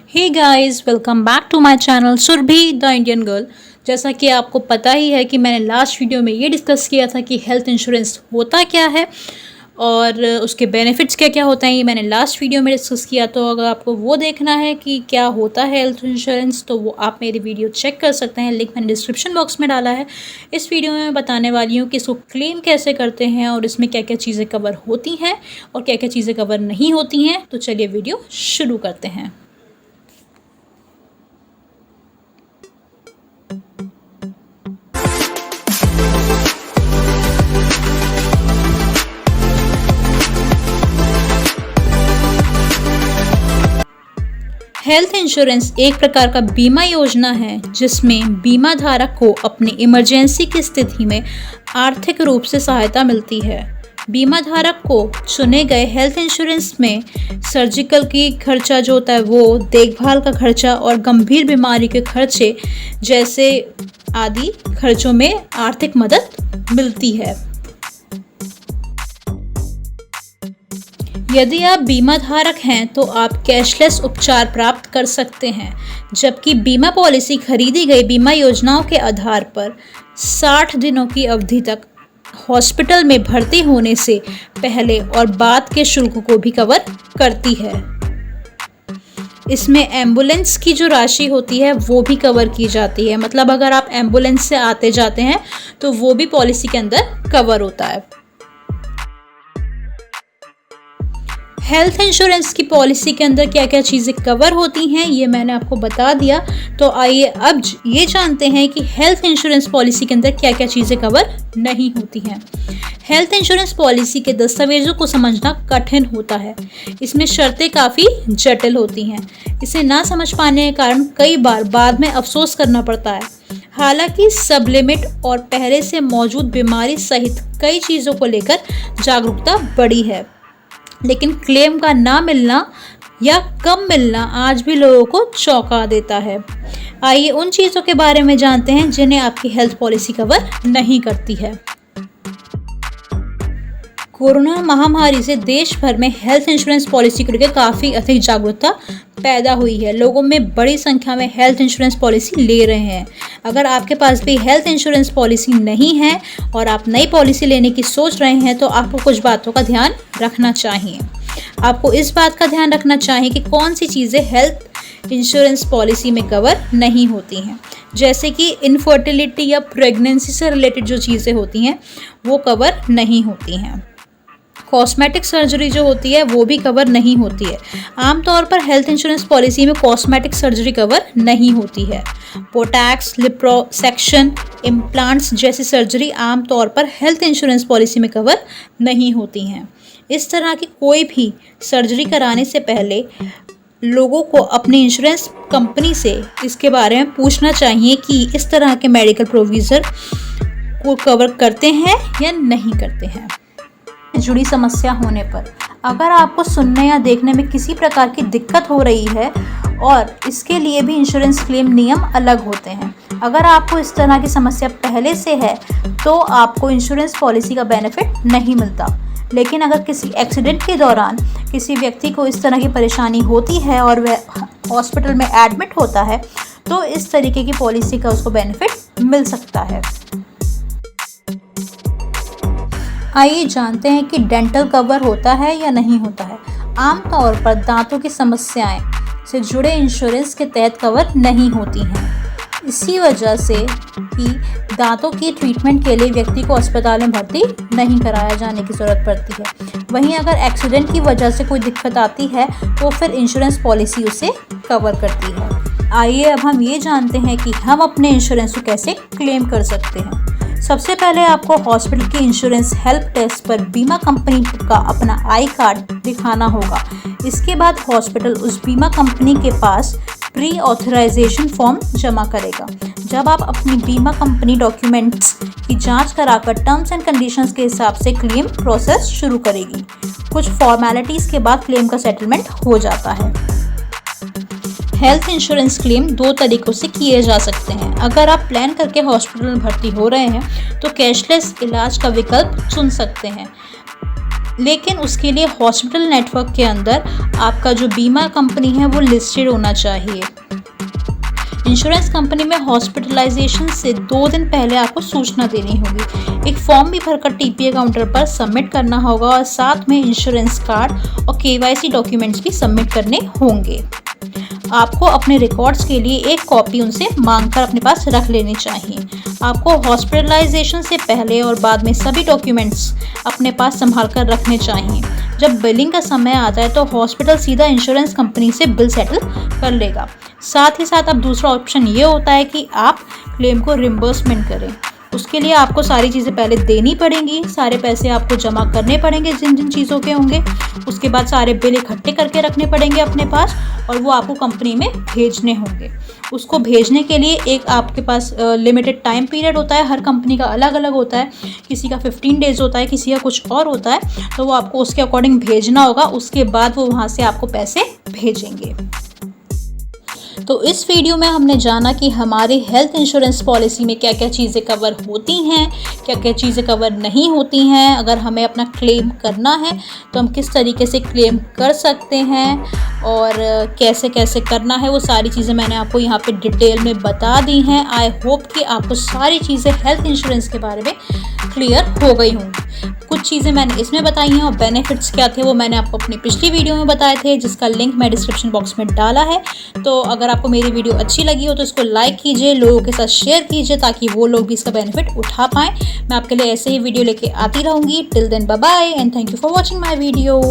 Hey guys, welcome back to my channel Surbhi the Indian girl. जैसा कि आपको पता ही है कि मैंने लास्ट वीडियो में ये डिस्कस किया था कि हेल्थ इंश्योरेंस होता क्या है और उसके बेनिफिट्स क्या क्या होते हैं। ये मैंने लास्ट वीडियो में डिस्कस किया। तो अगर आपको वो देखना है कि क्या होता है हेल्थ इंश्योरेंस तो वो आप मेरी वीडियो चेक कर सकते हैं। लिंक मैंने डिस्क्रिप्शन बॉक्स में डाला है। इस वीडियो में मैं बताने वाली हूँ कि इसको क्लेम कैसे करते हैं और इसमें क्या क्या चीज़ें कवर होती हैं और क्या क्या चीज़ें कवर नहीं होती हैं। तो चलिए वीडियो शुरू करते हैं। हेल्थ इंश्योरेंस एक प्रकार का बीमा योजना है जिसमें बीमा धारक को अपनी इमरजेंसी की स्थिति में आर्थिक रूप से सहायता मिलती है। बीमा धारक को चुने गए हेल्थ इंश्योरेंस में सर्जिकल की खर्चा जो होता है वो, देखभाल का खर्चा और गंभीर बीमारी के खर्चे जैसे आदि खर्चों में आर्थिक मदद मिलती है। यदि आप बीमा धारक हैं तो आप कैशलेस उपचार प्राप्त कर सकते हैं, जबकि बीमा पॉलिसी खरीदी गई बीमा योजनाओं के आधार पर 60 दिनों की अवधि तक हॉस्पिटल में भर्ती होने से पहले और बाद के शुल्क को भी कवर करती है। इसमें एम्बुलेंस की जो राशि होती है वो भी कवर की जाती है। मतलब अगर आप एम्बुलेंस से आते जाते हैं तो वो भी पॉलिसी के अंदर कवर होता है। हेल्थ इंश्योरेंस की पॉलिसी के अंदर क्या क्या चीज़ें कवर होती हैं ये मैंने आपको बता दिया। तो आइए अब ये जानते हैं कि हेल्थ इंश्योरेंस पॉलिसी के अंदर क्या क्या चीज़ें कवर नहीं होती हैं। हेल्थ इंश्योरेंस पॉलिसी के दस्तावेजों को समझना कठिन होता है। इसमें शर्तें काफ़ी जटिल होती हैं। इसे ना समझ पाने के कारण कई बार बाद में अफसोस करना पड़ता है। हालांकि सब लिमिट और पहले से मौजूद बीमारी सहित कई चीज़ों को लेकर जागरूकता बढ़ी है, लेकिन क्लेम का ना मिलना या कम मिलना आज भी लोगों को चौंका देता है। आइए उन चीज़ों के बारे में जानते हैं जिन्हें आपकी हेल्थ पॉलिसी कवर नहीं करती है। कोरोना महामारी से देश भर में हेल्थ इंश्योरेंस पॉलिसी को लेकर काफ़ी अधिक जागरूकता पैदा हुई है। लोगों में बड़ी संख्या में हेल्थ इंश्योरेंस पॉलिसी ले रहे हैं। अगर आपके पास भी हेल्थ इंश्योरेंस पॉलिसी नहीं है और आप नई पॉलिसी लेने की सोच रहे हैं तो आपको कुछ बातों का ध्यान रखना चाहिए। आपको इस बात का ध्यान रखना चाहिए कि कौन सी चीज़ें हेल्थ इंश्योरेंस पॉलिसी में कवर नहीं होती हैं, जैसे कि इनफर्टिलिटी या प्रेगनेंसी से रिलेटेड जो चीज़ें होती हैं वो कवर नहीं होती हैं। कॉस्मेटिक सर्जरी जो होती है वो भी कवर नहीं होती है। आमतौर पर हेल्थ इंश्योरेंस पॉलिसी में कॉस्मेटिक सर्जरी कवर नहीं होती है। बोटैक्स, लिपोसक्शन, इम्प्लांट्स जैसी सर्जरी आमतौर पर हेल्थ इंश्योरेंस पॉलिसी में कवर नहीं होती हैं। इस तरह की कोई भी सर्जरी कराने से पहले लोगों को अपनी इंश्योरेंस कंपनी से इसके बारे में पूछना चाहिए कि इस तरह के मेडिकल प्रोविज़न को कवर करते हैं या नहीं करते हैं। जुड़ी समस्या होने पर अगर आपको सुनने या देखने में किसी प्रकार की दिक्कत हो रही है और इसके लिए भी इंश्योरेंस क्लेम नियम अलग होते हैं। अगर आपको इस तरह की समस्या पहले से है तो आपको इंश्योरेंस पॉलिसी का बेनिफिट नहीं मिलता। लेकिन अगर किसी एक्सीडेंट के दौरान किसी व्यक्ति को इस तरह की परेशानी होती है और वह हॉस्पिटल में एडमिट होता है तो इस तरीके की पॉलिसी का उसको बेनिफिट मिल सकता है। आइए जानते हैं कि डेंटल कवर होता है या नहीं होता है। आमतौर पर दांतों की समस्याएं से जुड़े इंश्योरेंस के तहत कवर नहीं होती हैं। इसी वजह से कि दांतों की ट्रीटमेंट के लिए व्यक्ति को अस्पताल में भर्ती नहीं कराया जाने की ज़रूरत पड़ती है। वहीं अगर एक्सीडेंट की वजह से कोई दिक्कत आती है तो फिर इंश्योरेंस पॉलिसी उसे कवर करती है। आइए अब हम ये जानते हैं कि हम अपने इंश्योरेंस को कैसे क्लेम कर सकते हैं। सबसे पहले आपको हॉस्पिटल की इंश्योरेंस हेल्प डेस्क पर बीमा कंपनी का अपना आई कार्ड दिखाना होगा। इसके बाद हॉस्पिटल उस बीमा कंपनी के पास प्री ऑथराइजेशन फॉर्म जमा करेगा। जब आप अपनी बीमा कंपनी डॉक्यूमेंट्स की जांच कराकर टर्म्स एंड कंडीशंस के हिसाब से क्लेम प्रोसेस शुरू करेगी। कुछ फॉर्मेलिटीज़ के बाद क्लेम का सेटलमेंट हो जाता है। हेल्थ इंश्योरेंस क्लेम दो तरीक़ों से किए जा सकते हैं। अगर आप प्लान करके हॉस्पिटल में भर्ती हो रहे हैं तो कैशलेस इलाज का विकल्प चुन सकते हैं। लेकिन उसके लिए हॉस्पिटल नेटवर्क के अंदर आपका जो बीमा कंपनी है वो लिस्टेड होना चाहिए। इंश्योरेंस कंपनी में हॉस्पिटलाइजेशन से 2 दिन पहले आपको सूचना देनी होगी। एक फॉर्म भी भरकर टीपीए काउंटर पर सबमिट करना होगा और साथ में इंश्योरेंस कार्ड और केवाईसी डॉक्यूमेंट्स भी सबमिट करने होंगे। आपको अपने रिकॉर्ड्स के लिए एक कॉपी उनसे मांगकर अपने पास रख लेनी चाहिए। आपको हॉस्पिटलाइजेशन से पहले और बाद में सभी डॉक्यूमेंट्स अपने पास संभाल कर रखने चाहिए। जब बिलिंग का समय आता है तो हॉस्पिटल सीधा इंश्योरेंस कंपनी से बिल सेटल कर लेगा। साथ ही साथ अब दूसरा ऑप्शन ये होता है कि आप क्लेम को रिम्बर्समेंट करें। उसके लिए आपको सारी चीज़ें पहले देनी पड़ेंगी, सारे पैसे आपको जमा करने पड़ेंगे जिन जिन चीज़ों के होंगे। उसके बाद सारे बिल इकट्ठे करके रखने पड़ेंगे अपने पास और वो आपको कंपनी में भेजने होंगे। उसको भेजने के लिए एक आपके पास लिमिटेड टाइम पीरियड होता है। हर कंपनी का अलग अलग होता है, किसी का 15 डेज़ होता है, किसी का कुछ और होता है। तो वो आपको उसके अकॉर्डिंग भेजना होगा। उसके बाद वो वहाँ से आपको पैसे भेजेंगे। तो इस वीडियो में हमने जाना कि हमारी हेल्थ इंश्योरेंस पॉलिसी में क्या क्या चीज़ें कवर होती हैं, क्या क्या चीज़ें कवर नहीं होती हैं। अगर हमें अपना क्लेम करना है तो हम किस तरीके से क्लेम कर सकते हैं और कैसे कैसे करना है, वो सारी चीज़ें मैंने आपको यहाँ पे डिटेल में बता दी हैं। आई होप कि आपको सारी चीज़ें हेल्थ इंश्योरेंस के बारे में क्लियर हो गई होंगी। कुछ चीज़ें मैंने इसमें बताई हैं और बेनिफिट्स क्या थे वो मैंने आपको अपनी पिछली वीडियो में बताए थे, जिसका लिंक मैं डिस्क्रिप्शन बॉक्स में डाला है। तो अगर आपको मेरी वीडियो अच्छी लगी हो तो इसको लाइक कीजिए, लोगों के साथ शेयर कीजिए ताकि वो लोग भी इसका बेनिफिट उठा पाएँ। मैं आपके लिए ऐसे ही वीडियो लेके आती रहूँगी। Till then bye bye and thank you for watching my video.